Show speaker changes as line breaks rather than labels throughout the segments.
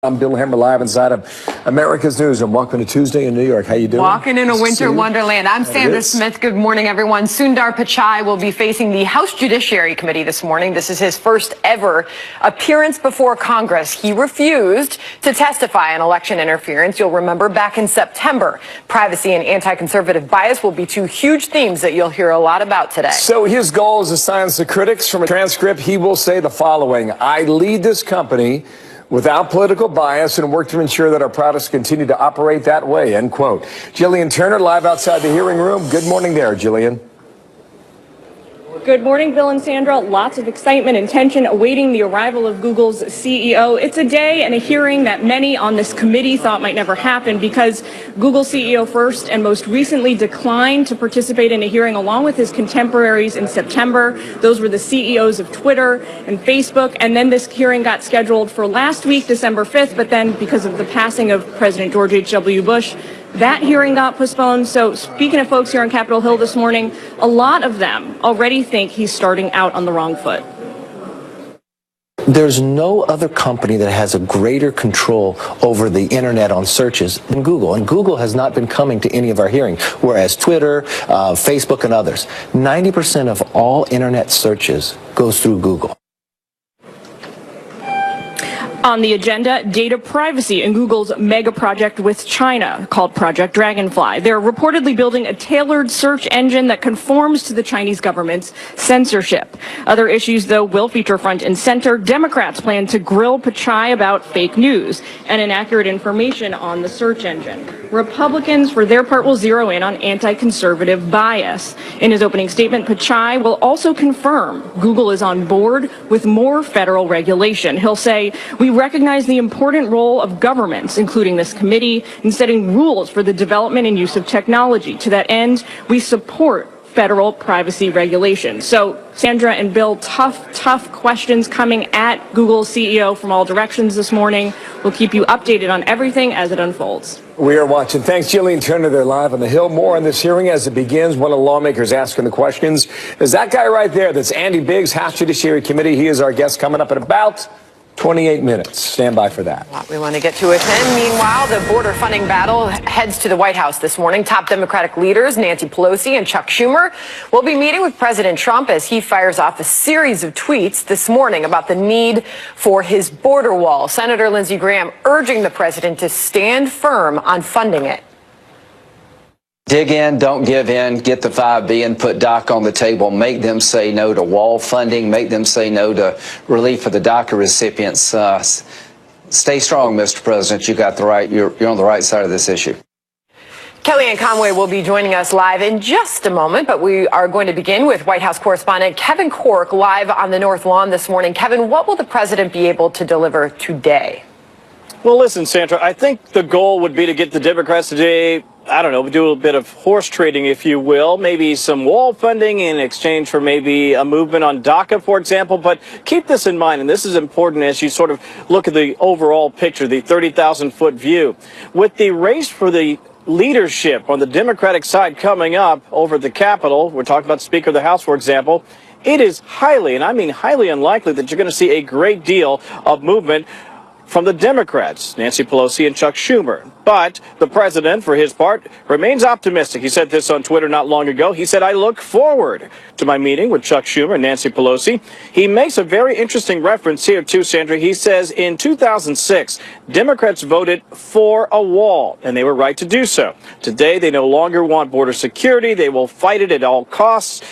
I'm Bill Hammer, live inside of America's Newsroom. Welcome to Tuesday in New York. How you doing?
Walking in a winter wonderland. I'm Sandra Smith. Good morning, everyone. Sundar Pichai will be facing the House Judiciary Committee this morning. This is his first ever appearance before Congress. He refused to testify on election interference. You'll remember back in September, privacy and anti-conservative bias will be two huge themes that you'll hear a lot about today.
So his goal is to silence the critics. From a transcript, he will say the following: I lead this company without political bias and work to ensure that our products continue to operate that way, end quote. Jillian Turner, live outside the hearing room. Good morning there, Jillian.
Good morning, Bill and Sandra. Lots of excitement and tension awaiting the arrival of Google's CEO. It's a day and a hearing that many on this committee thought might never happen because Google CEO first and most recently declined to participate in a hearing along with his contemporaries in September. Those were the CEOs of Twitter and Facebook. And then this hearing got scheduled for last week, December 5th. But then because of the passing of President George H.W. Bush, that hearing got postponed. So speaking of folks here on Capitol Hill this morning, a lot of them already think he's starting out on the wrong foot.
There's no other company that has a greater control over the internet on searches than Google. And Google has not been coming to any of our hearings, whereas Twitter, Facebook, and others. 90% of all internet searches goes through Google.
On the agenda, data privacy in Google's mega project with China called Project Dragonfly. They're reportedly building a tailored search engine that conforms to the Chinese government's censorship. Other issues, though, will feature front and center. Democrats plan to grill Pichai about fake news and inaccurate information on the search engine. Republicans, for their part, will zero in on anti-conservative bias. In his opening statement, Pichai will also confirm Google is on board with more federal regulation. He'll say, we recognize the important role of governments, including this committee, in setting rules for the development and use of technology. To that end, we support federal privacy regulation. So, Sandra and Bill, tough questions coming at Google's CEO from all directions this morning. We'll keep you updated on everything as it unfolds.
We are watching. Thanks, Jillian Turner. They're live on the Hill. More on this hearing as it begins. One of the lawmakers asking the questions is that guy right there. That's Andy Biggs, House Judiciary Committee. He is our guest coming up in about 28 minutes. Stand by for that.
We want to get to it then. Meanwhile, the border funding battle heads to the White House this morning. Top Democratic leaders Nancy Pelosi and Chuck Schumer will be meeting with President Trump as he fires off a series of tweets this morning about the need for his border wall. Senator Lindsey Graham urging the president to stand firm on funding it.
Dig in, don't give in, get the $5 billion, put DACA on the table, make them say no to wall funding, make them say no to relief for the DACA recipients. Stay strong, Mr. President. You're on the right side of this issue.
Kellyanne Conway will be joining us live in just a moment, but we are going to begin with White House correspondent Kevin Corke live on the North Lawn this morning. Kevin, what will the president be able to deliver today?
Well, listen, Sandra, I think the goal would be to get the Democrats today, I don't know, do a little bit of horse trading, if you will, maybe some wall funding in exchange for maybe a movement on DACA, for example. But keep this in mind, and this is important as you sort of look at the overall picture, the 30,000-foot view. With the race for the leadership on the Democratic side coming up over at the Capitol, we're talking about Speaker of the House, for example, it is highly, and I mean highly unlikely that you're going to see a great deal of movement from the Democrats, Nancy Pelosi and Chuck Schumer. But the president, for his part, remains optimistic. He said this on Twitter not long ago. He said, I look forward to my meeting with Chuck Schumer and Nancy Pelosi. He makes a very interesting reference here, too, Sandra. He says in 2006, Democrats voted for a wall, and they were right to do so. Today, they no longer want border security. They will fight it at all costs.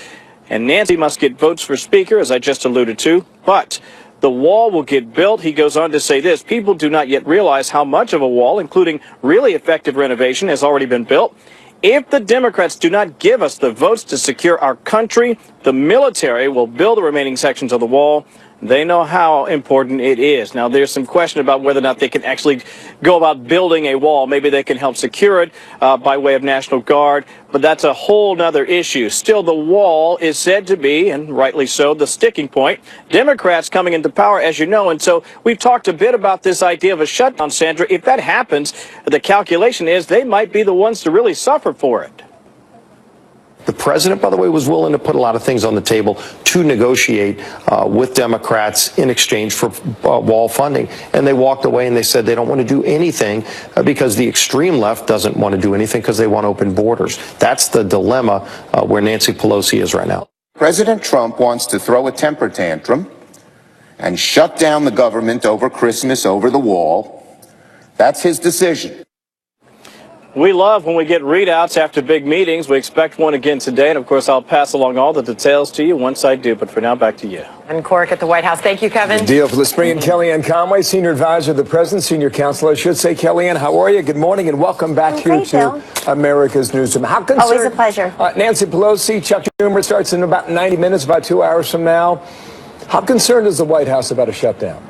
And Nancy must get votes for Speaker, as I just alluded to. But the wall will get built. He goes on to say this: people do not yet realize how much of a wall, including really effective renovation, has already been built. If the Democrats do not give us the votes to secure our country, the military will build the remaining sections of the wall. They know how important it is. Now, there's some question about whether or not they can actually go about building a wall. Maybe they can help secure it by way of National Guard, but that's a whole nother issue. Still, the wall is said to be, and rightly so, the sticking point. Democrats coming into power, as you know, and so we've talked a bit about this idea of a shutdown, Sandra. If that happens, the calculation is they might be the ones to really suffer for it.
The president, by the way, was willing to put a lot of things on the table to negotiate with Democrats in exchange for wall funding. And they walked away and they said they don't want to do anything because the extreme left doesn't want to do anything because they want open borders. That's the dilemma where Nancy Pelosi is right now.
President Trump wants to throw a temper tantrum and shut down the government over Christmas, over the wall. That's his decision.
We love when we get readouts after big meetings. We expect one again today. And, of course, I'll pass along all the details to you once I do. But for now, back to you.
And Cork at the White House. Thank you, Kevin.
Good deal. Let's bring in Kellyanne Conway, Senior Advisor to the President, Senior Counsel, I should say. Kellyanne, how are you? Good morning and welcome back here to America's Newsroom. How concerned?
Always a pleasure.
Nancy Pelosi, Chuck Schumer starts in about 90 minutes, about 2 hours from now. How concerned is the White House about a shutdown?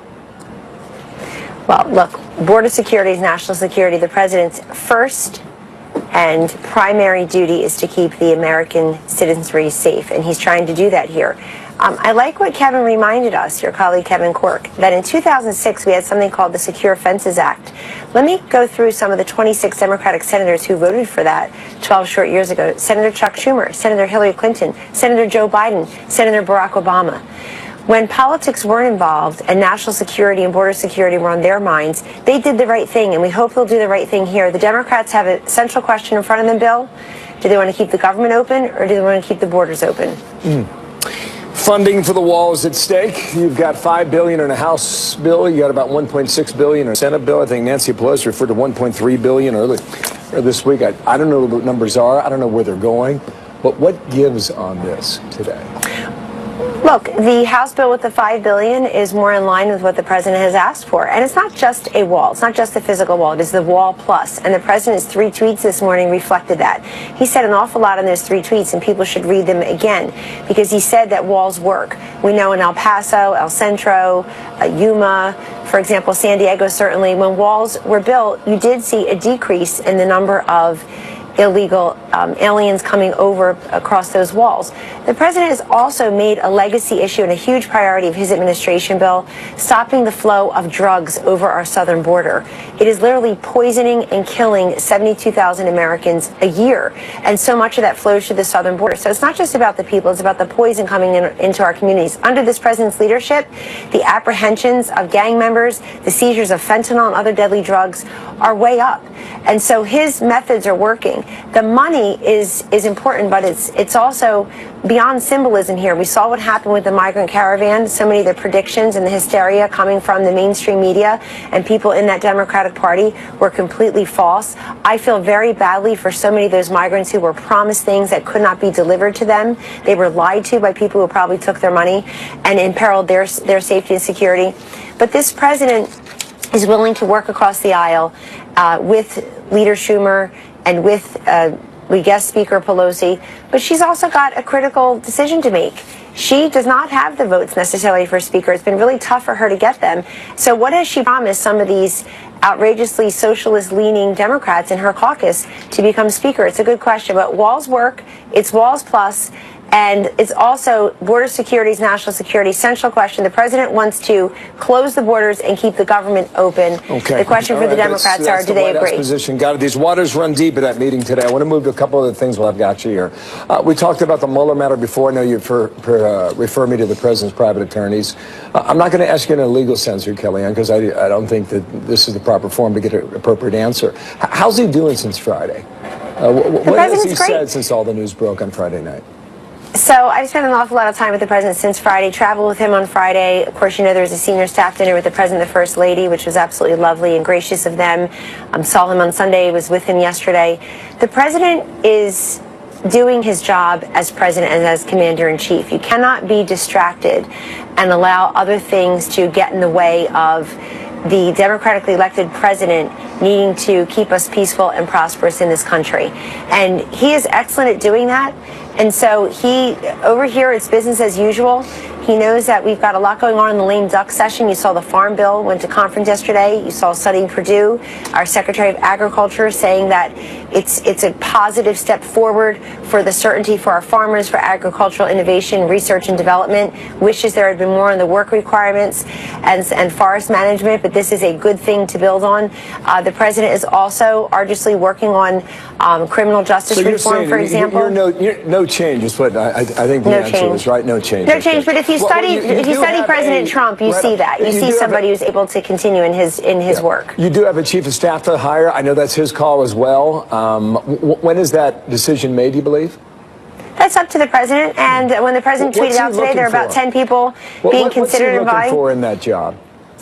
Well, look, border security is national security. The president's first and primary duty is to keep the American citizenry safe, and he's trying to do that here. I like what Kevin reminded us, your colleague Kevin Cork, that in 2006 we had something called the Secure Fences Act. Let me go through some of the 26 Democratic senators who voted for that 12 short years ago. Senator Chuck Schumer, Senator Hillary Clinton, Senator Joe Biden, Senator Barack Obama. When politics weren't involved and national security and border security were on their minds, they did the right thing, and we hope they'll do the right thing here. The Democrats have a central question in front of them, Bill. Do they want to keep the government open, or do they want to keep the borders open?
Funding for the wall is at stake. You've got $5 billion in a House bill. You got about $1.6 billion in a Senate bill. I think Nancy Pelosi referred to $1.3 billion earlier this week. I don't know what the numbers are. I don't know where they're going. But what gives on this today?
Look, the House bill with the $5 billion is more in line with what the president has asked for. And it's not just a wall. It's not just a physical wall. It is the wall plus. And the president's 3 tweets this morning reflected that. He said an awful lot in those 3 tweets, and people should read them again, because he said that walls work. We know in El Paso, El Centro, Yuma, for example, San Diego, certainly, when walls were built, you did see a decrease in the number of illegal aliens coming over across those walls. The president has also made a legacy issue and a huge priority of his administration, Bill, stopping the flow of drugs over our southern border. It is literally poisoning and killing 72,000 Americans a year, and so much of that flows through the southern border. So it's not just about the people, it's about the poison coming into our communities. Under this president's leadership, the apprehensions of gang members, the seizures of fentanyl and other deadly drugs are way up. And so his methods are working. The money is important, but it's also beyond symbolism here. We saw what happened with the migrant caravan. So many of the predictions and the hysteria coming from the mainstream media and people in that Democratic Party were completely false. I feel very badly for so many of those migrants who were promised things that could not be delivered to them. They were lied to by people who probably took their money and imperiled their safety and security. But this president is willing to work across the aisle with Leader Schumer and with guest Speaker Pelosi, but she's also got a critical decision to make. She does not have the votes necessarily for Speaker. It's been really tough for her to get them. So what has she promised some of these outrageously socialist-leaning Democrats in her caucus to become Speaker? It's a good question, but walls work. It's walls plus. And it's also border security is national security. Central question. The president wants to close the borders and keep the government open.
Okay.
The question for the Democrats are, do they agree?
Position. Got it. These waters run deep at that meeting today. I want to move to a couple other things while I've got you here. We talked about the Mueller matter before. I know you refer me to the president's private attorneys. I'm not going to ask you in a legal sense here, Kellyanne, because I don't think that this is the proper form to get an appropriate answer. How's he doing since Friday? What has he said since all the news broke on Friday night?
So I've spent an awful lot of time with the president since Friday, traveled with him on Friday. Of course, you know, there was a senior staff dinner with the president and the first lady, which was absolutely lovely and gracious of them. Saw him on Sunday, was with him yesterday. The president is doing his job as president and as commander-in-chief. You cannot be distracted and allow other things to get in the way of the democratically elected president needing to keep us peaceful and prosperous in this country. And he is excellent at doing that. And so over here, it's business as usual. He knows that we've got a lot going on in the lame duck session. You saw the Farm Bill went to conference yesterday. You saw Sonny Perdue, our Secretary of Agriculture, saying that it's a positive step forward for the certainty for our farmers, for agricultural innovation, research and development. Wishes there had been more on the work requirements and forest management, but this is a good thing to build on. The president is also arduously working on criminal justice reform, for example.
No change is what I think the answer is, right? No change.
No change, but if you study President Trump, you see that. You see somebody who's able to continue in his work.
You do have a chief of staff to hire. I know that's his call as well. When is that decision made, do you believe?
That's up to the president. And when the president tweeted out today, there are about 10 people being considered and vying.
What's he looking for in that job?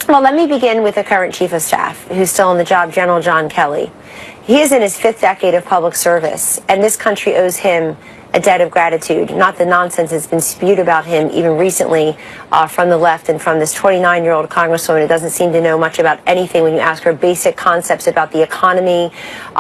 Well, let me begin with the current chief of staff, who's still in the job, General John Kelly. He is in his 5th decade of public service, and this country owes him a debt of gratitude, not the nonsense that's been spewed about him even recently from the left and from this 29-year-old congresswoman who doesn't seem to know much about anything when you ask her basic concepts about the economy,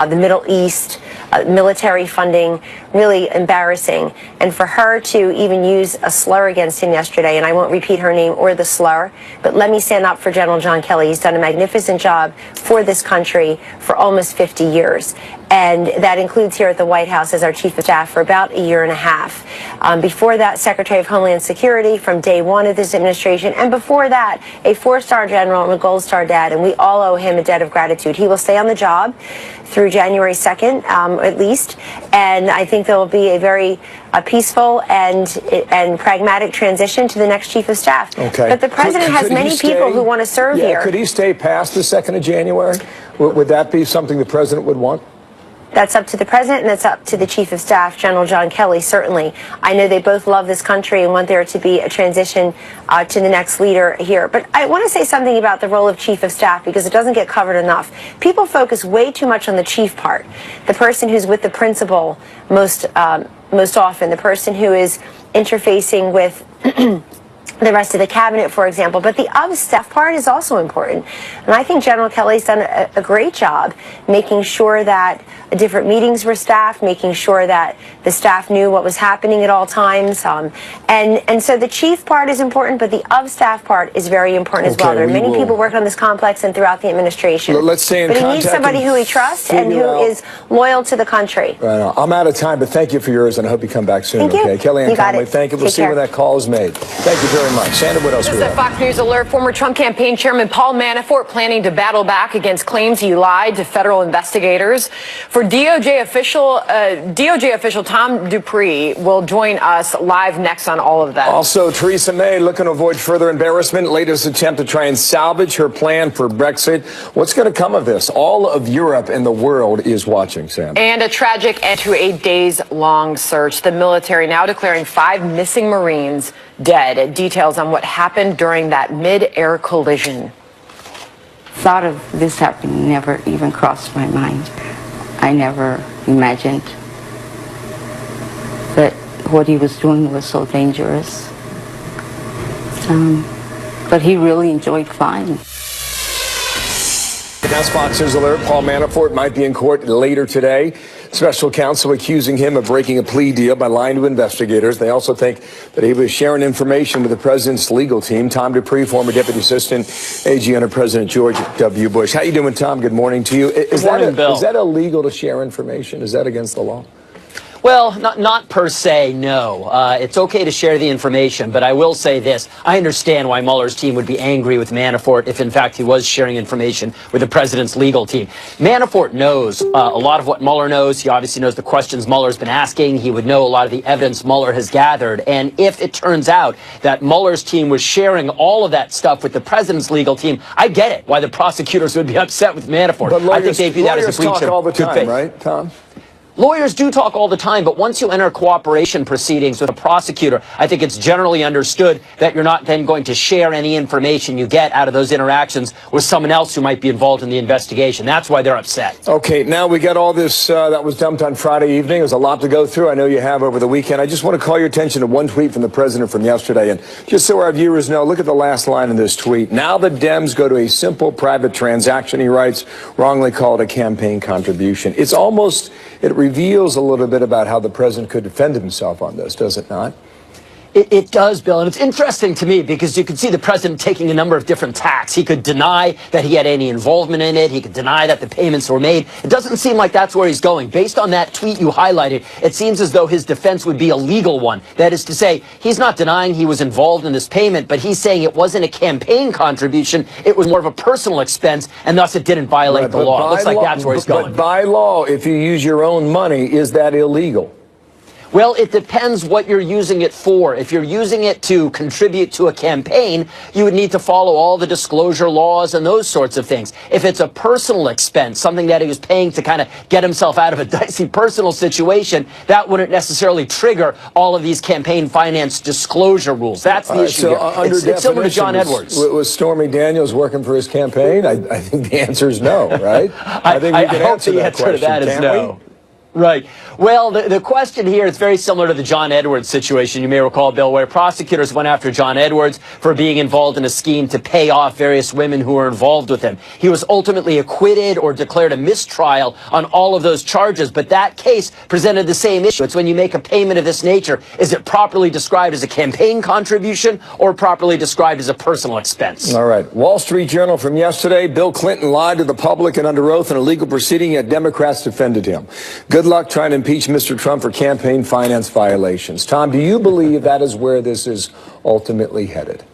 the Middle East, military funding. Really embarrassing. And for her to even use a slur against him yesterday, and I won't repeat her name or the slur, but let me stand up for General John Kelly. He's done a magnificent job for this country for almost 50 years. And that includes here at the White House as our chief of staff for about a year and a half. Before that, Secretary of Homeland Security from day one of this administration. And before that, a 4-star general and a gold star dad. And we all owe him a debt of gratitude. He will stay on the job through January 2nd, at least. And I think there will be a very peaceful and pragmatic transition to the next chief of staff.
Okay.
But the president has many people who want to serve here.
Could he stay past the 2nd of January? Would that be something the president would want?
That's up to the president, and that's up to the chief of staff, General John Kelly, certainly. I know they both love this country and want there to be a transition to the next leader here. But I want to say something about the role of chief of staff because it doesn't get covered enough. People focus way too much on the chief part, the person who's with the principal most often, the person who is interfacing with the rest of the cabinet, for example. But the of staff part is also important. And I think General Kelly's done a great job making sure that different meetings were staffed, making sure that the staff knew what was happening at all times. And so the chief part is important, but the of staff part is very important as well. There are many people working on this complex and throughout the administration.
Let's stay in contact.
But he needs somebody who he trusts and who is loyal to the country.
Right. I'm out of time, but thank you for yours, and I hope you come back soon.
Thank you.
Okay, Kellyanne Conway, thank you. We'll see
care.
when that call is made. Thank you very much. Sandra, what else?
This is a Fox News alert. Former Trump campaign chairman Paul Manafort planning to battle back against claims he lied to federal investigators. For DOJ official Tom Dupree will join us live next on all of that.
Also, Theresa May looking to avoid further embarrassment. Latest attempt to try and salvage her plan for Brexit. What's going to come of this? All of Europe and the world is watching, Sam.
And a tragic end to a days-long search. The military now declaring 5 missing Marines dead. Details on what happened during that mid-air collision.
Thought of this happening never even crossed my mind. I never imagined that what he was doing was so dangerous. But he really enjoyed flying.
That's Fox News alert. Paul Manafort might be in court later today. Special counsel accusing him of breaking a plea deal by lying to investigators. They also think that he was sharing information with the president's legal team. Tom Dupree, former deputy assistant AG under President George W. Bush. How you doing, Tom? Good morning to you. Is that illegal to share information? Is that against the law?
Well, not per se, no. It's okay to share the information, but I will say this. I understand why Mueller's team would be angry with Manafort if, in fact, he was sharing information with the president's legal team. Manafort knows a lot of what Mueller knows. He obviously knows the questions Mueller's been asking. He would know a lot of the evidence Mueller has gathered. And if it turns out that Mueller's team was sharing all of that stuff with the president's legal team, I get it, why the prosecutors would be upset with Manafort.
But lawyers,
I think they view that as a breach of
all the time,
good faith.
right, Tom?
Lawyers do talk all the time, but once you enter cooperation proceedings with a prosecutor, I think it's generally understood that you're not then going to share any information you get out of those interactions with someone else who might be involved in the investigation. That's why they're upset. Okay, now we got all this that was dumped on Friday evening. There's a lot to go through. I know you have over the weekend. I just want to call your attention to one tweet from the president from yesterday. And just so our viewers know, look at the last line in this tweet. Now the Dems go to a simple private transaction, he writes, wrongly called a campaign contribution. It's almost... It reveals a little bit about how the president could defend himself on this, does it not? It does, Bill, and it's interesting to me because you can see the president taking a number of different tacks. He could deny that he had any involvement in it. He could deny that the payments were made. It doesn't seem like that's where he's going. Based on that tweet you highlighted, it seems as though his defense would be a legal one. That is to say, he's not denying he was involved in this payment, but he's saying it wasn't a campaign contribution. It was more of a personal expense, and thus it didn't violate the law. It looks like that's where he's going.
But by law, if you use your own money, is that illegal?
Well, it depends what you're using it for. If you're using it to contribute to a campaign, you would need to follow all the disclosure laws and those sorts of things. If it's a personal expense, something that he was paying to kind of get himself out of a dicey personal situation, that wouldn't necessarily trigger all of these campaign finance disclosure rules. That's the issue here. It's similar to John Edwards.
Was Stormy Daniels working for his campaign? I think the answer is no, right? I think we can answer that question.
To that is no. Right. Well, the question here is very similar to the John Edwards situation, you may recall, Bill, where prosecutors went after John Edwards for being involved in a scheme to pay off various women who were involved with him. He was ultimately acquitted or declared a mistrial on all of those charges, but that case presented the same issue. It's when you make a payment of this nature, is it properly described as a campaign contribution or properly described as a personal expense?
All right. Wall Street Journal from yesterday, Bill Clinton lied to the public and under oath in a legal proceeding, yet Democrats defended him. Good luck trying to impeach Mr. Trump for campaign finance violations. Tom, do you believe that is where this is ultimately headed?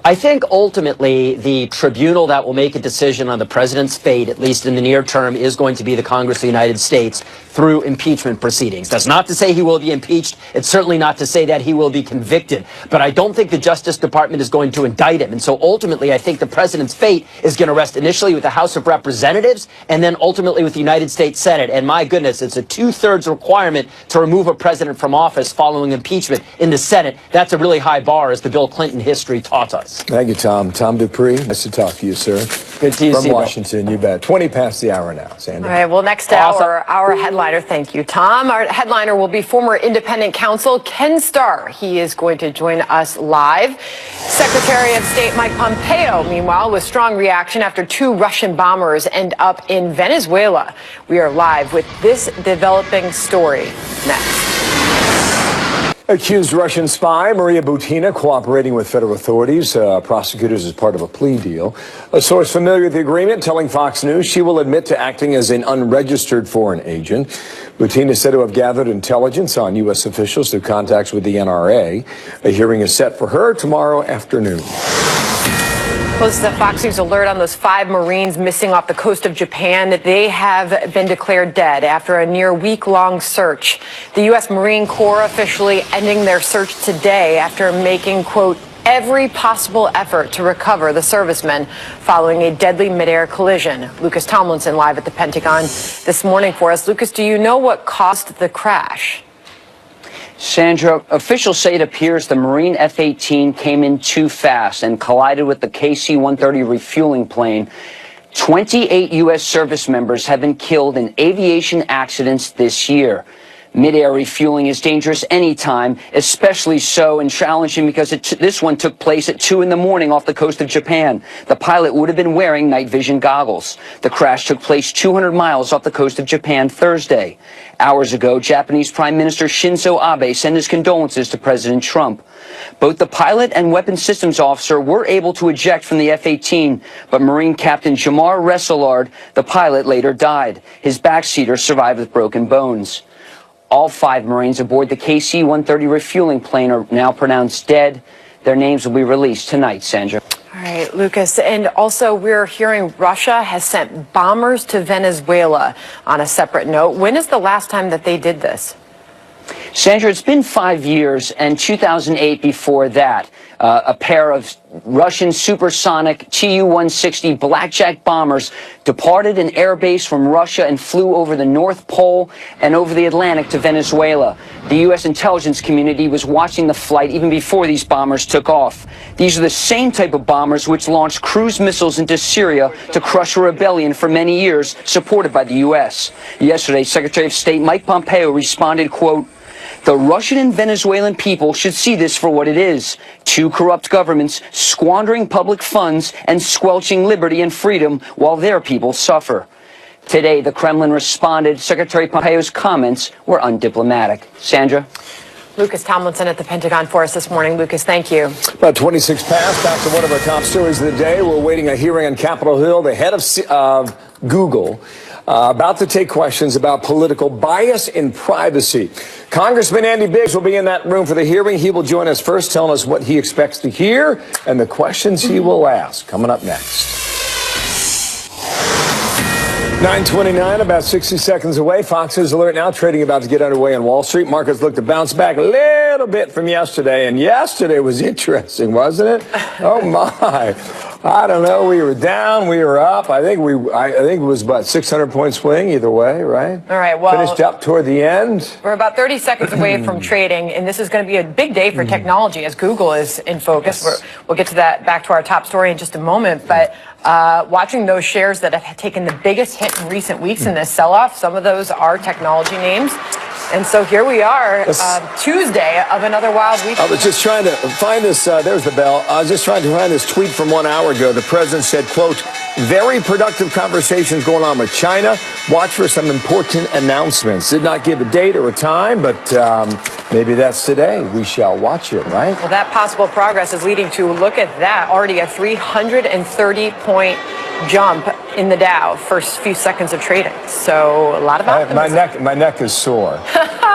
I think ultimately the tribunal that will make a decision on the president's fate, at least in the near term, is going to be the Congress of the United States through impeachment proceedings. That's not to say he will be impeached. It's certainly not to say that he will be convicted. But I don't think the Justice Department is going to indict him. And so ultimately, I think the president's fate is going to rest initially with the House of Representatives and then ultimately with the United States Senate. And my goodness, it's a 2/3 requirement to remove a president from office following impeachment in the Senate. That's a really high bar, as the Bill Clinton history taught us.
Thank you, Tom. Tom Dupree, nice to talk to you, sir.
Good to see you.
From Washington, you bet. 20 past the hour now, Sandra.
All right, well, next hour, our headliner, thank you, Tom. Our headliner will be former independent counsel Ken Starr. He is going to join us live. Secretary of State Mike Pompeo, meanwhile, with strong reaction after 2 Russian bombers end up in Venezuela. We are live with this developing story next.
Accused Russian spy Maria Butina cooperating with federal authorities, prosecutors as part of a plea deal. A source familiar with the agreement telling Fox News she will admit to acting as an unregistered foreign agent. Butina is said to have gathered intelligence on U.S. officials through contacts with the NRA. A hearing is set for her tomorrow afternoon.
Well, this is a Fox News alert on those 5 Marines missing off the coast of Japan. They have been declared dead after a near week-long search. The U.S. Marine Corps officially ending their search today after making, quote, every possible effort to recover the servicemen following a deadly midair collision. Lucas Tomlinson live at the Pentagon this morning for us. Lucas, do you know what caused the crash?
Sandra, officials say it appears the Marine F-18 came in too fast and collided with the KC-130 refueling plane. 28 U.S. service members have been killed in aviation accidents this year. Mid-air refueling is dangerous anytime, especially so and challenging because this one took place at 2 in the morning off the coast of Japan. The pilot would have been wearing night vision goggles. The crash took place 200 miles off the coast of Japan Thursday. Hours ago, Japanese Prime Minister Shinzo Abe sent his condolences to President Trump. Both the pilot and weapons systems officer were able to eject from the F-18, but Marine Captain Jamar Resselard, the pilot, later died. His backseater survived with broken bones. All 5 Marines aboard the KC-130 refueling plane are now pronounced dead. Their names will be released tonight, Sandra.
All right, Lucas. And also, we're hearing Russia has sent bombers to Venezuela on a separate note. When is the last time that they did this?
Sandra, it's been 5 years, and 2008 before that. A pair of Russian supersonic Tu-160 Blackjack bombers departed an airbase from Russia and flew over the North Pole and over the Atlantic to Venezuela. The U.S. intelligence community was watching the flight even before these bombers took off. These are the same type of bombers which launched cruise missiles into Syria to crush a rebellion for many years, supported by the U.S. Yesterday, Secretary of State Mike Pompeo responded, quote, "The Russian and Venezuelan people should see this for what it is. 2 corrupt governments squandering public funds and squelching liberty and freedom while their people suffer." Today, the Kremlin responded. Secretary Pompeo's comments were undiplomatic. Sandra?
Lucas Tomlinson at the Pentagon for us this morning. Lucas, thank you.
About 26 past. Back to one of our top stories of the day. We're awaiting a hearing on Capitol Hill. The head of Google about to take questions about political bias in privacy. Congressman Andy Biggs will be in that room for the hearing. He will join us first, telling us what he expects to hear and the questions he will ask. Coming up next. 9:29, about 60 seconds away. Fox's alert now. Trading about to get underway on Wall Street. Markets look to bounce back a little bit from yesterday. And yesterday was interesting, wasn't it? Oh, my. I don't know. We were down. We were up. I think it was about 600-point swing either way, right?
All right. Well,
finished up toward the end.
We're about 30 seconds away from trading, and this is going to be a big day for technology as Google is in focus.
Yes.
We'll get to that, back to our top story in just a moment. But watching those shares that have taken the biggest hit in recent weeks in this sell-off, some of those are technology names. And so here we are, Tuesday of another wild week.
I was just trying to find this. There's the bell. I was just trying to find this tweet from 1 hour ago. The president said, quote, very productive conversations going on with China. Watch for some important announcements. Did not give a date or a time, but maybe that's today. We shall watch it, right?
Well, that possible progress is leading to, look at that, already a 330-point jump in the Dow first few seconds of trading. So a lot of optimism.
My neck is sore.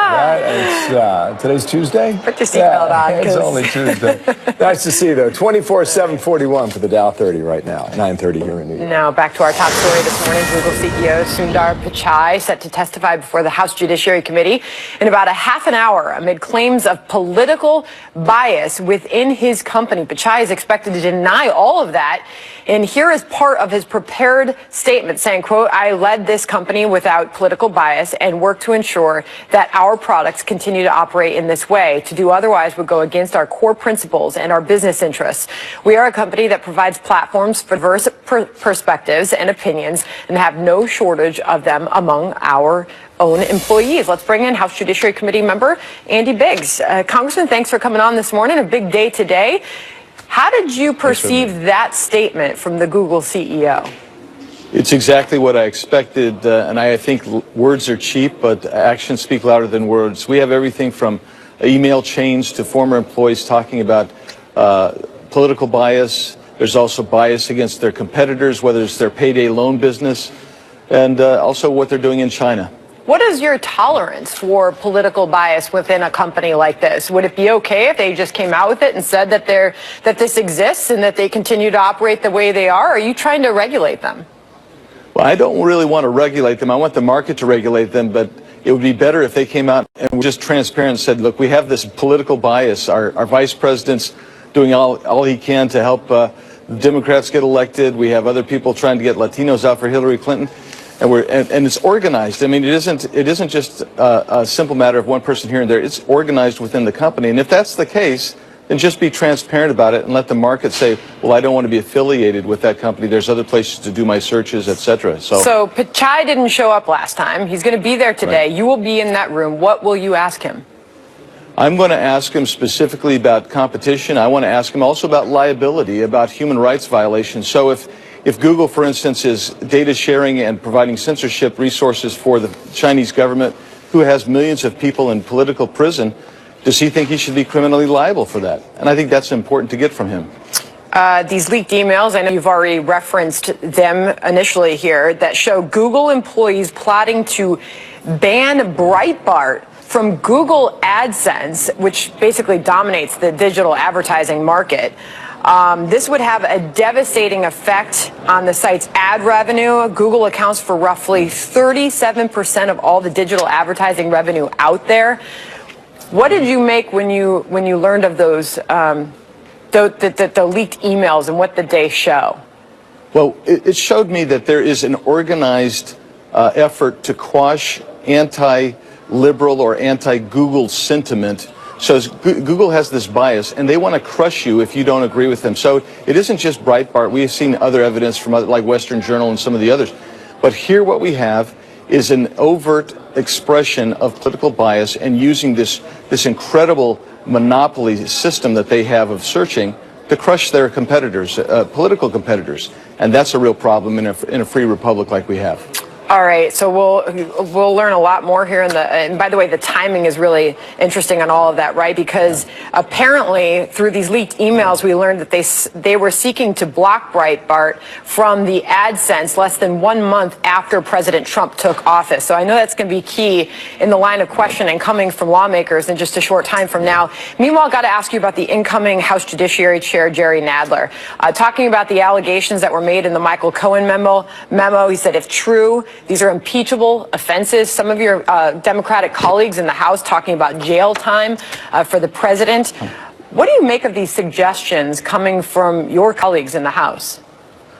Right? Today's Tuesday?
Put your seatbelt on.
It's only Tuesday. Nice to see you, though. 24,741 for the Dow 30 right now. 9:30 here in New York.
Now back to our top story this morning. Google CEO Sundar Pichai set to testify before the House Judiciary Committee in about a half an hour amid claims of political bias within his company. Pichai is expected to deny all of that. And here is part of his prepared statement saying, quote, I led this company without political bias and work to ensure that our products continue to operate in this way. To do otherwise would go against our core principles and our business interests. We are a company that provides platforms for diverse perspectives and opinions and have no shortage of them among our own employees. Let's bring in House Judiciary Committee member Andy Biggs. Congressman, thanks for coming on this morning. A big day today. How did you perceive that statement from the Google CEO?
It's exactly what I expected, and I think words are cheap, but actions speak louder than words. We have everything from email chains to former employees talking about political bias. There's also bias against their competitors, whether it's their payday loan business, and also what they're doing in China.
What is your tolerance for political bias within a company like this? Would it be okay if they just came out with it and said that this exists and that they continue to operate the way they are? Or are you trying to regulate them?
Well, I don't really want to regulate them. I want the market to regulate them, but it would be better if they came out and were just transparent and said, look, we have this political bias. Our vice president's doing all he can to help the Democrats get elected. We have other people trying to get Latinos out for Hillary Clinton. And it's organized. I mean, it isn't just a simple matter of one person here and there. It's organized within the company. And if that's the case, then just be transparent about it and let the market say, well, I don't want to be affiliated with that company. There's other places to do my searches, et cetera.
So Pichai didn't show up last time. He's going to be there today. Right. You will be in that room. What will you ask him?
I'm going to ask him specifically about competition. I want to ask him also about liability, about human rights violations. So if Google, for instance, is data sharing and providing censorship resources for the Chinese government, who has millions of people in political prison, does he think he should be criminally liable for that? And I think that's important to get from him.
These leaked emails, I know you've already referenced them initially here, that show Google employees plotting to ban Breitbart from Google AdSense, which basically dominates the digital advertising market. This would have a devastating effect on the site's ad revenue. Google accounts for roughly 37% of all the digital advertising revenue out there. What did you make when you learned of those the leaked emails, and what did they show?
Well, it showed me that there is an organized effort to quash anti-liberal or anti-Google sentiment. So Google has this bias, and they want to crush you if you don't agree with them. So it isn't just Breitbart. We have seen other evidence from like Western Journal and some of the others. But here what we have is an overt expression of political bias and using this incredible monopoly system that they have of searching to crush their competitors, political competitors. And that's a real problem in a free republic like we have.
All right, so we'll learn a lot more here and by the way, the timing is really interesting on all of that, right? Because apparently through these leaked emails, we learned that they were seeking to block Breitbart from the AdSense less than 1 month after President Trump took office. So I know that's going to be key in the line of questioning coming from lawmakers in just a short time from now. Meanwhile, got to ask you about the incoming House Judiciary Chair, Jerry Nadler, talking about the allegations that were made in the Michael Cohen memo. He said, if true, these are impeachable offenses. Some of your Democratic colleagues in the House talking about jail time for the president. What do you make of these suggestions coming from your colleagues in the House?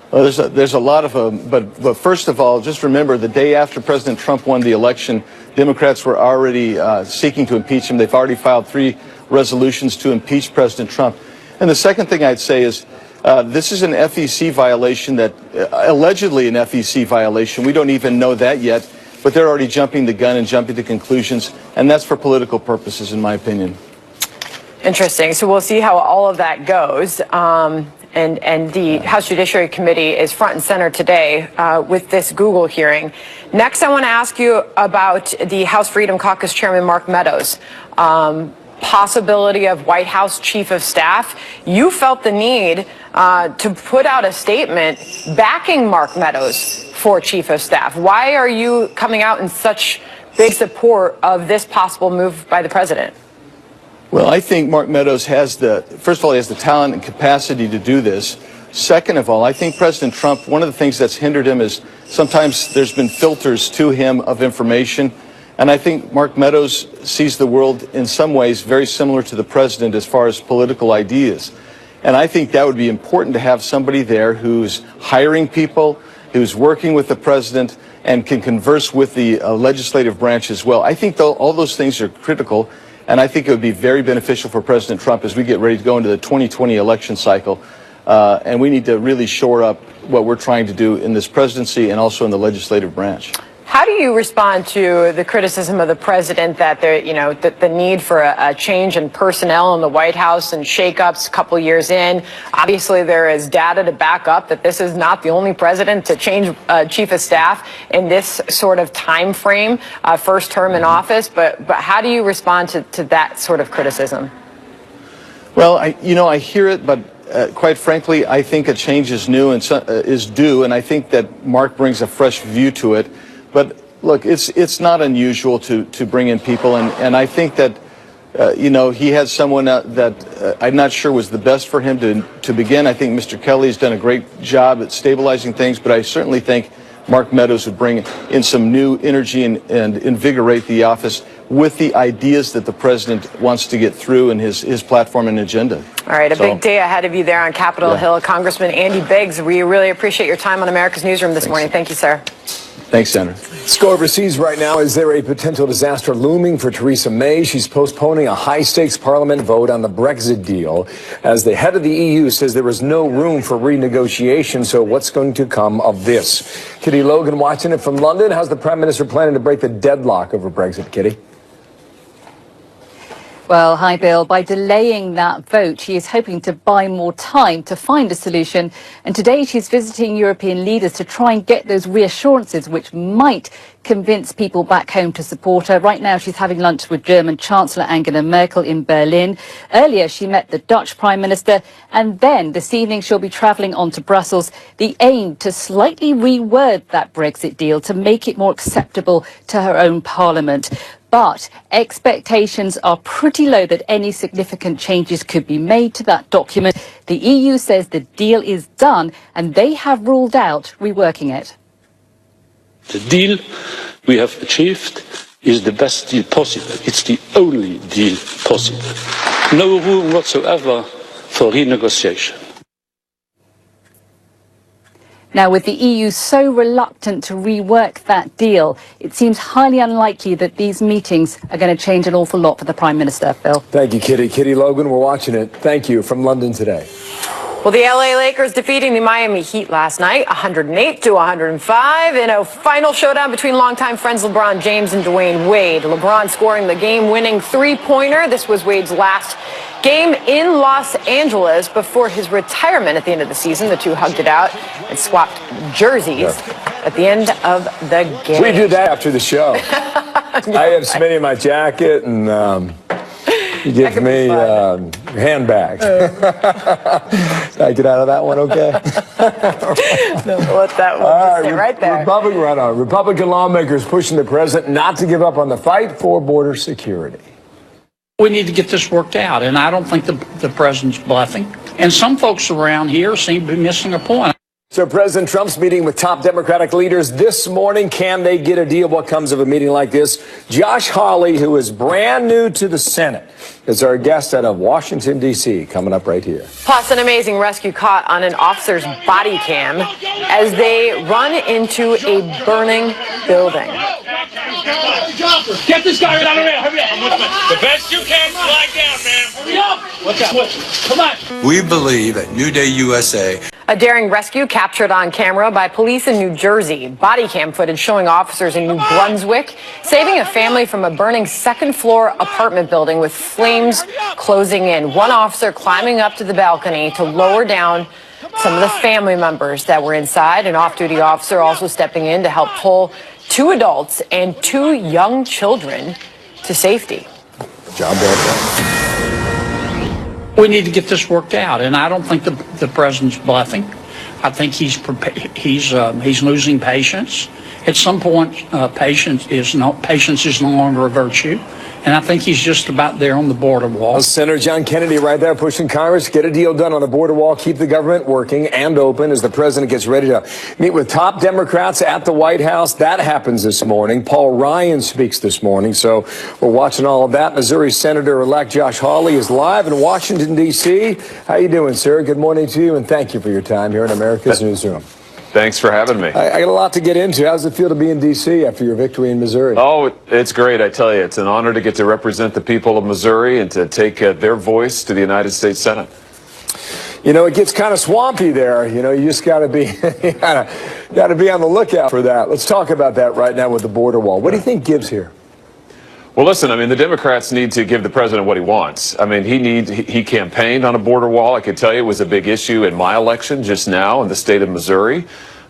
Well, there's a lot of them, but first of all, just remember the day after President Trump won the election, Democrats were already seeking to impeach him. They've already filed 3 resolutions to impeach President Trump. And the second thing I'd say is this is an FEC violation allegedly an FEC violation. We don't even know that yet, but they're already jumping the gun and jumping to conclusions, and that's for political purposes, in my opinion.
Interesting. So we'll see how all of that goes. And the House Judiciary Committee is front and center today with this Google hearing. Next, I want to ask you about the House Freedom Caucus Chairman Mark Meadows. Possibility of White House Chief of Staff. You felt the need to put out a statement backing Mark Meadows for Chief of Staff. Why are you coming out in such big support of this possible move by the president?
Well, I think Mark Meadows first of all, he has the talent and capacity to do this. Second of all, I think President Trump, one of the things that's hindered him is sometimes there's been filters to him of information. And I think Mark Meadows sees the world in some ways very similar to the president as far as political ideas. And I think that would be important to have somebody there who's hiring people, who's working with the president, and can converse with the legislative branch as well. I think all those things are critical, and I think it would be very beneficial for President Trump as we get ready to go into the 2020 election cycle. And we need to really shore up what we're trying to do in this presidency and also in the legislative branch.
How do you respond to the criticism of the president that the need for a change in personnel in the White House and shakeups a couple years in? Obviously, there is data to back up that this is not the only president to change chief of staff in this sort of time frame, first term in office. But how do you respond to that sort of criticism?
Well, I hear it, but quite frankly, I think a change is due, and I think that Mark brings a fresh view to it. But look, it's not unusual to bring in people, and I think that he had someone that I'm not sure was the best for him to begin. I think Mr. Kelly has done a great job at stabilizing things, but I certainly think Mark Meadows would bring in some new energy and invigorate the office with the ideas that the president wants to get through in his platform and agenda.
All right, a big day ahead of you there on Capitol Hill. Congressman Andy Biggs, we really appreciate your time on America's Newsroom this morning. Thank you, sir.
Thanks, Senator.
Let's go overseas right now. Is there a potential disaster looming for Theresa May? She's postponing a high-stakes parliament vote on the Brexit deal as the head of the EU says there is no room for renegotiation. So what's going to come of this? Kitty Logan watching it from London. How's the Prime Minister planning to break the deadlock over Brexit, Kitty?
Well, hi, Bill. By delaying that vote, she is hoping to buy more time to find a solution. And today she's visiting European leaders to try and get those reassurances which might convince people back home to support her. Right now, she's having lunch with German Chancellor Angela Merkel in Berlin. Earlier, she met the Dutch Prime Minister. And then this evening, she'll be travelling on to Brussels. The aim to slightly reword that Brexit deal to make it more acceptable to her own parliament. But expectations are pretty low that any significant changes could be made to that document. The EU says the deal is done and they have ruled out reworking it.
The deal we have achieved is the best deal possible. It's the only deal possible. No room whatsoever for renegotiation.
Now, with the EU so reluctant to rework that deal, it seems highly unlikely that these meetings are going to change an awful lot for the Prime Minister, Phil.
Thank you, Kitty. Kitty Logan, we're watching it. Thank you from London today.
Well, the LA Lakers defeating the Miami Heat last night, 108-105, in a final showdown between longtime friends LeBron James and Dwayne Wade. LeBron scoring the game-winning three-pointer. This was Wade's last game in Los Angeles before his retirement at the end of the season. The two hugged it out and swapped jerseys. at the end of the game.
We do that after the show. I have Smitty in my jacket, and you give me handbags. Did I get out of that one okay?
No, let that one sit right there.
Republican lawmakers pushing the president not to give up on the fight for border security.
We need to get this worked out, and I don't think the president's bluffing. And some folks around here seem to be missing a point.
So President Trump's meeting with top Democratic leaders this morning. Can they get a deal? What comes of a meeting like this? Josh Hawley, who is brand new to the Senate, is our guest out of Washington, D.C., coming up right here.
Plus, an amazing rescue caught on an officer's body cam as they run into a burning building.
Get this guy out of here. Hurry up. I'm with me. The best you can. Slide down, man. Hurry up. What's up? Come on.
We believe at New Day USA.
A daring rescue captured on camera by police in New Jersey. Body cam footage showing officers in New Brunswick saving a family from a burning second-floor apartment building with flames closing in. One officer climbing up to the balcony to lower down some of the family members that were inside. An off-duty officer also stepping in to help pull 2 adults and 2 young children to safety.
Job well done.
We need to get this worked out, and I don't think the president's bluffing. I think he's losing patience. At some point, patience is no longer a virtue, and I think he's just about there on the border wall.
Senator John Kennedy right there pushing Congress to get a deal done on the border wall, keep the government working and open as the president gets ready to meet with top Democrats at the White House. That happens this morning. Paul Ryan speaks this morning, so we're watching all of that. Missouri Senator-elect Josh Hawley is live in Washington, D.C. How you doing, sir? Good morning to you, and thank you for your time here in America's Newsroom.
Thanks for having me.
I got a lot to get into. How does it feel to be in D.C. after your victory in Missouri?
Oh, it's great, I tell you. It's an honor to get to represent the people of Missouri and to take their voice to the United States Senate.
You know, it gets kind of swampy there. You know, you just got to be got to be on the lookout for that. Let's talk about that right now with the border wall. What do you think gives here?
Well, listen, I mean, the Democrats need to give the president what he wants. I mean, he campaigned on a border wall. I can tell you it was a big issue in my election just now in the state of Missouri.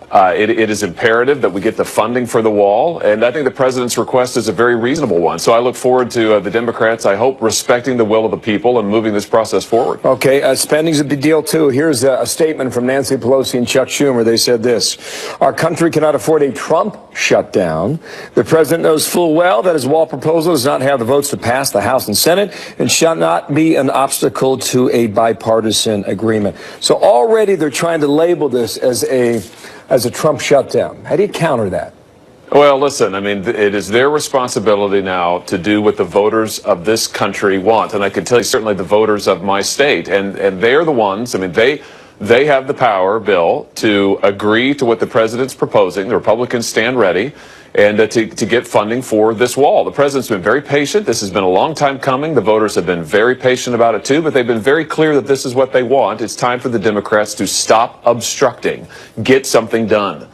It is imperative that we get the funding for the wall, and I think the president's request is a very reasonable one. So I look forward to the Democrats, I hope, respecting the will of the people and moving this process forward.
Okay, spending's a big deal, too. Here's a statement from Nancy Pelosi and Chuck Schumer. They said this: our country cannot afford a Trump shutdown. The president knows full well that his wall proposal does not have the votes to pass the House and Senate and shall not be an obstacle to a bipartisan agreement. So already they're trying to label this as a Trump shutdown. How do you counter that?
Well, listen, I mean, it is their responsibility now to do what the voters of this country want. And I can tell you certainly the voters of my state. And they're the ones, I mean, they have the power, Bill, to agree to what the president's proposing. The Republicans stand ready and to get funding for this wall. The president's been very patient. This has been a long time coming. The voters have been very patient about it, too, but they've been very clear that this is what they want. It's time for the Democrats to stop obstructing, get something done.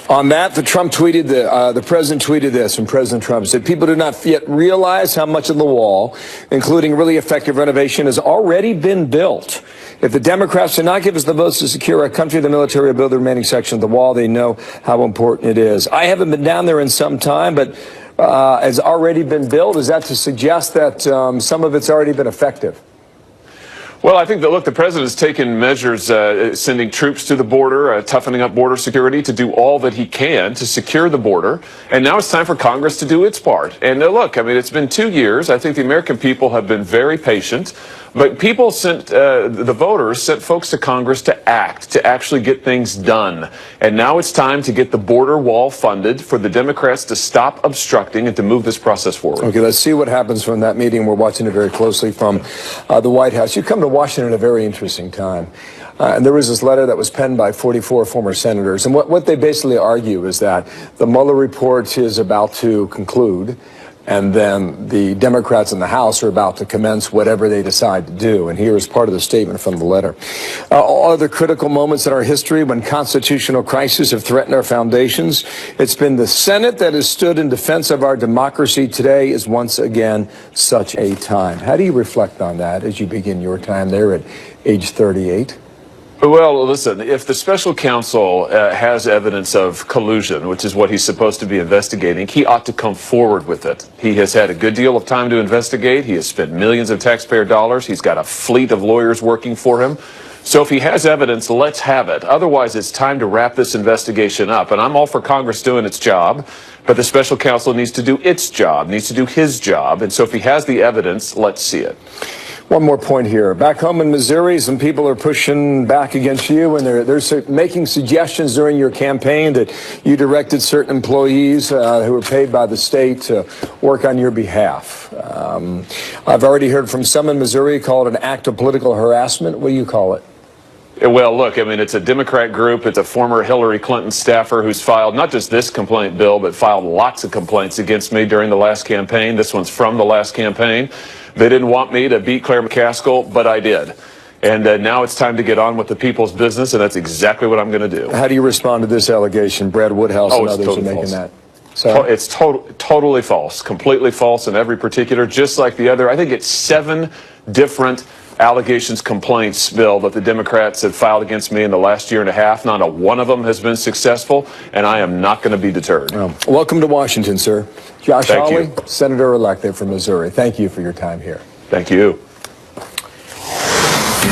On that, the president tweeted this, and President Trump said, people do not yet realize how much of the wall, including really effective renovation, has already been built. If the Democrats do not give us the votes to secure our country, the military will build the remaining section of the wall. They know how important it is. I haven't been down there in some time, but has already been built. Is that to suggest that some of it's already been effective?
Well, I think that, look, the president's taken measures, sending troops to the border, toughening up border security to do all that he can to secure the border. And now it's time for Congress to do its part. And look, I mean, it's been 2 years. I think the American people have been very patient. But people the voters sent folks to Congress to act, to actually get things done. And now it's time to get the border wall funded for the Democrats to stop obstructing and to move this process forward.
Okay, let's see what happens from that meeting. We're watching it very closely from the White House. You come to Washington at a very interesting time. And there was this letter that was penned by 44 former senators. And what they basically argue is that the Mueller report is about to conclude, and then the Democrats in the House are about to commence whatever they decide to do. And here is part of the statement from the letter. All other critical moments in our history when constitutional crises have threatened our foundations, it's been the Senate that has stood in defense of our democracy. Today is once again such a time. How do you reflect on that as you begin your time there at age 38?
Well, listen, if the special counsel has evidence of collusion, which is what he's supposed to be investigating, he ought to come forward with it. He has had a good deal of time to investigate. He has spent millions of taxpayer dollars. He's got a fleet of lawyers working for him. So if he has evidence, let's have it. Otherwise, it's time to wrap this investigation up. And I'm all for Congress doing its job, but the special counsel needs to do its job, needs to do his job. And so if he has the evidence, let's see it.
One more point here. Back home in Missouri, some people are pushing back against you, and they're making suggestions during your campaign that you directed certain employees who were paid by the state to work on your behalf. I've already heard from some in Missouri call it an act of political harassment. What do you call it?
Well, look, I mean, it's a Democrat group. It's a former Hillary Clinton staffer who's filed not just this complaint, Bill, but filed lots of complaints against me during the last campaign. This one's from the last campaign. They didn't want me to beat Claire McCaskill, but I did. And now it's time to get on with the people's business, and that's exactly what I'm going to do.
How do you respond to this allegation? Brad Woodhouse and others are making that.
So it's totally false, completely false in every particular, just like the other. I think it's 7 different allegations, complaints, Bill, that the Democrats have filed against me in the last year and a half. Not a one of them has been successful, and I am not going to be deterred.
Welcome to Washington, sir. Josh
Thank
Hawley,
you.
Senator-elect there from Missouri. Thank you for your time here.
Thank you.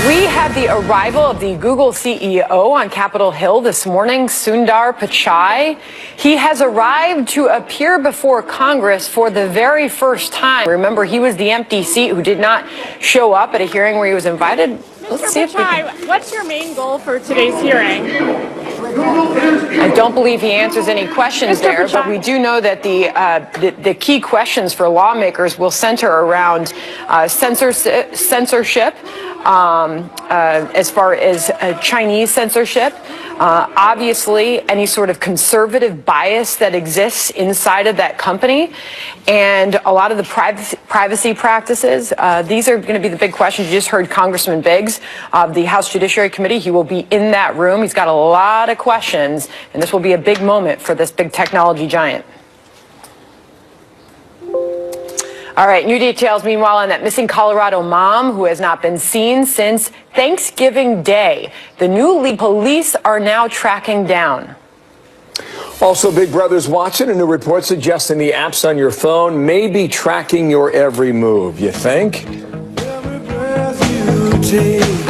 We had the arrival of the Google CEO on Capitol Hill this morning, Sundar Pichai. He has arrived to appear before Congress for the very first time. Remember, he was the empty seat who did not show up at a hearing where he was invited. Let's see if we can...
What's your main goal for today's hearing?
I don't believe he answers any questions there, but we do know that the key questions for lawmakers will center around censorship, as far as Chinese censorship, obviously any sort of conservative bias that exists inside of that company, and a lot of the privacy practices. These are going to be the big questions. You just heard Congressman Biggs of the House Judiciary Committee. He will be in that room. He's got a lot of questions, and this will be a big moment for this big technology giant. All right, new details, meanwhile, on that missing Colorado mom who has not been seen since Thanksgiving Day. The new lead police are now tracking down.
Also, Big Brother's watching. A new report suggesting the apps on your phone may be tracking your every move. You think? Every breath you take.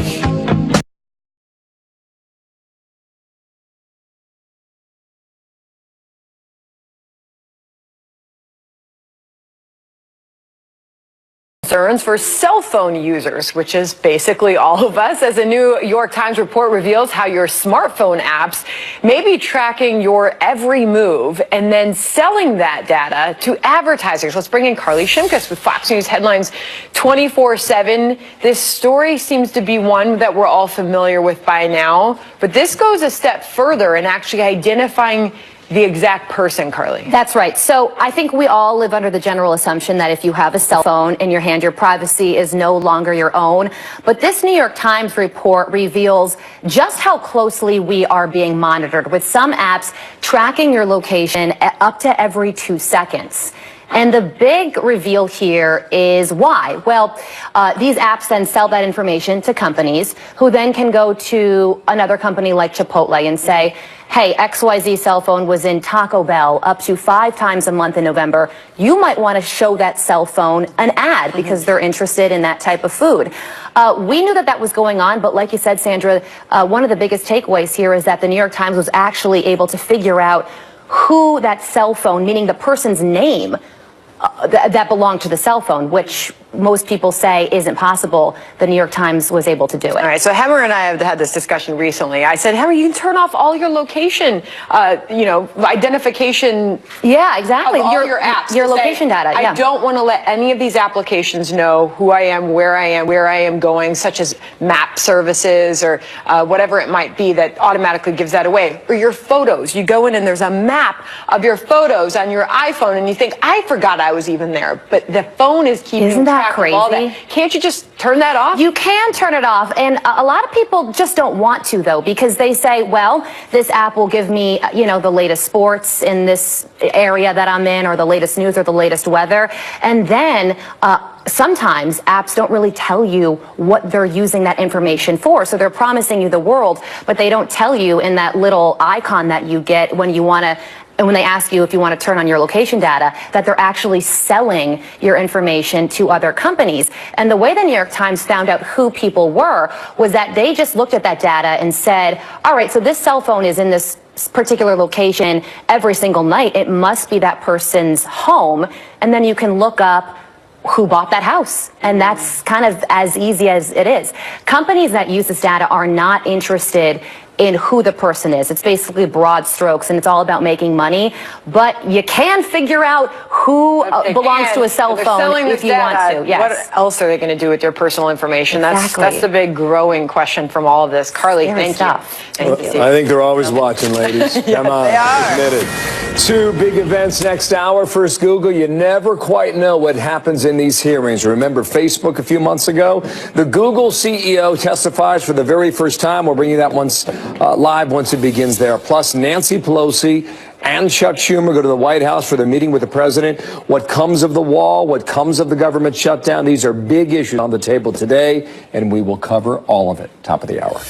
Concerns for cell phone users, which is basically all of us, as a New York Times report reveals how your smartphone apps may be tracking your every move and then selling that data to advertisers. Let's bring in Carly Shimkus with Fox News Headlines 24/7. This story seems to be one that we're all familiar with by now, but this goes a step further in actually identifying the exact person, Carly.
That's right. So I think we all live under the general assumption that if you have a cell phone in your hand, your privacy is no longer your own. But this New York Times report reveals just how closely we are being monitored, with some apps tracking your location up to every 2 seconds. And the big reveal here is why. Well, these apps then sell that information to companies who then can go to another company like Chipotle and say, hey, XYZ cell phone was in Taco Bell up to 5 times a month in November. You might want to show that cell phone an ad because they're interested in that type of food. We knew that that was going on, but like you said, Sandra, one of the biggest takeaways here is that the New York Times was actually able to figure out who that cell phone, meaning the person's name, that belonged to the cell phone, which most people say isn't possible. The New York Times was able to do it.
All right, so Hemmer and I have had this discussion recently. I said, Hemmer, you can turn off all your location, identification.
Yeah, exactly.
Of all your apps.
Your location data. Yeah.
I don't want to let any of these applications know who I am, where I am going, such as map services or whatever it might be that automatically gives that away. Or your photos. You go in and there's a map of your photos on your iPhone and you think, I forgot I was even there. But the phone is keeping
Isn't that
track
crazy?
of all that. Can't you just turn that off?
You can turn it off, and a lot of people just don't want to, though, because they say, well, this app will give me, the latest sports in this area that I'm in, or the latest news, or the latest weather, and then sometimes apps don't really tell you what they're using that information for. So they're promising you the world, but they don't tell you in that little icon that you get when you want to, and when they ask you if you want to turn on your location data, that they're actually selling your information to other companies. And the way the New York Times found out who people were was that they just looked at that data and said, all right, so this cell phone is in this particular location every single night. It must be that person's home. And then you can look up who bought that house. And that's kind of as easy as it is. Companies that use this data are not interested in who the person is. It's basically broad strokes, and it's all about making money. But you can figure out who belongs to a cell phone if you want to. Yes.
What else are they going to do with your personal information?
Exactly.
That's the big growing question from all of this. Carly, thank you. Thank you.
I think they're always watching, ladies. Come on,
they are.
admit it. Two big events next hour. First, Google. You never quite know what happens in these hearings. Remember Facebook a few months ago? The Google CEO testifies for the very first time. We'll bring you that live once it begins there. Plus, Nancy Pelosi and Chuck Schumer go to the White House for their meeting with the president. What comes of the wall? What comes of the government shutdown? These are big issues on the table today, and we will cover all of it. Top of the hour.